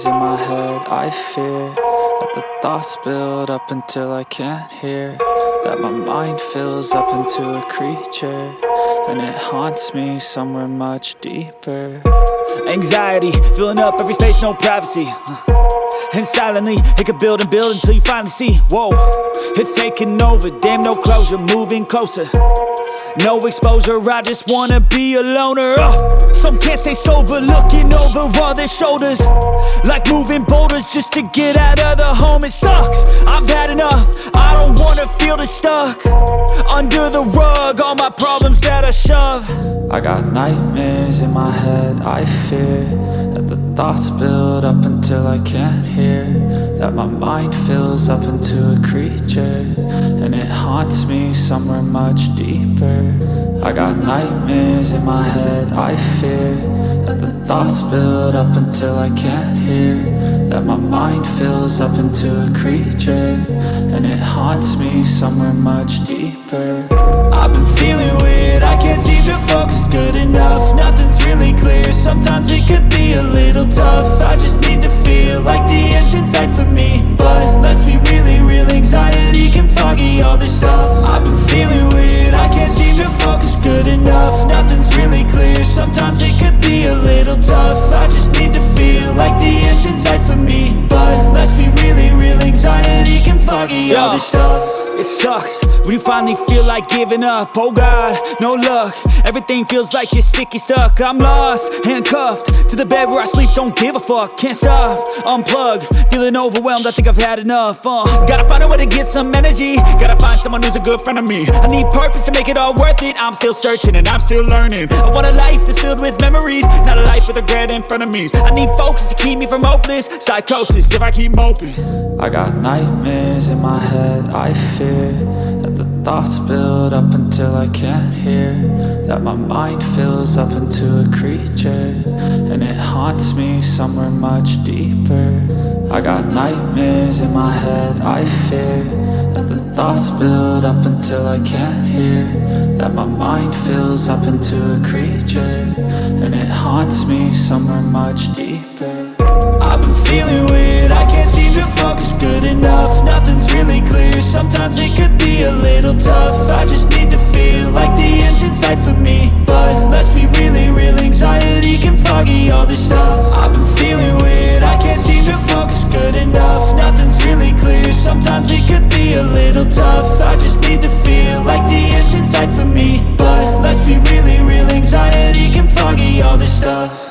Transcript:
nightmares in my head, I fear that the thoughts build up until I can't hear, that my mind fills up into a creature, and it haunts me somewhere much deeper. Anxiety, filling up every space, no privacy. And silently, it could build and build until you finally see, whoa, it's taking over, damn, no closure, moving closer. No exposure, I just wanna be a loner. Some can't stay sober, looking over all their shoulders, like moving boulders just to get out of the home. It sucks, I've had enough, I don't wanna feel the stuck under the rug, all my problems that I shove. I got nightmares in my head, I fear that the thoughts build up until I can't hear, that my mind fills up into a creature, and it haunts me somewhere much deeper. I got nightmares in my head, I fear that the thoughts build up until I can't hear, that my mind fills up into a creature, and it haunts me somewhere much deeper. I've been feeling weird, I can't seem to focus good enough. Nothing's really clear, sometimes it could be a little tough. I just need to feel like the end's in sight for me, but let's be really real, anxiety can foggy all this stuff. I've been feeling weird, I can't seem to focus good enough. Nothing's really clear, sometimes it could be a little tough. I just need to feel like the end's in sight for me, but let's be really real, anxiety can foggy all this stuff. It sucks when you finally feel like giving up. Oh God, no luck, everything feels like you're sticky stuck. I'm lost, handcuffed to the bed where I sleep, don't give a fuck. Can't stop, unplug, feeling overwhelmed, I think I've had enough. Gotta find a way to get some energy, gotta find someone who's a good friend of me. I need purpose to make it all worth it, I'm still searching and I'm still learning. I want a life that's filled with memories, not a life with regret in front of me. I need focus to keep me from hopeless psychosis if I keep moping. I got nightmares in my head, I fear that the thoughts build up until I can't hear, that my mind fills up into a creature, and it haunts me somewhere much deeper. I got nightmares in my head, I fear that the thoughts build up until I can't hear, that my mind fills up into a creature, and it haunts me somewhere much deeper. I've been feeling weird, I can't seem to focus good enough. Nothing's really clear, sometimes it could be a little tough. I just need to feel like the end's in sight for me, but let's be really real, anxiety can foggy all this stuff. I've been feeling weird, I can't seem to focus good enough. Nothing's really clear, sometimes it could be a little tough. I just need to feel like the end's in sight for me, but let's be really real, anxiety can foggy all this stuff.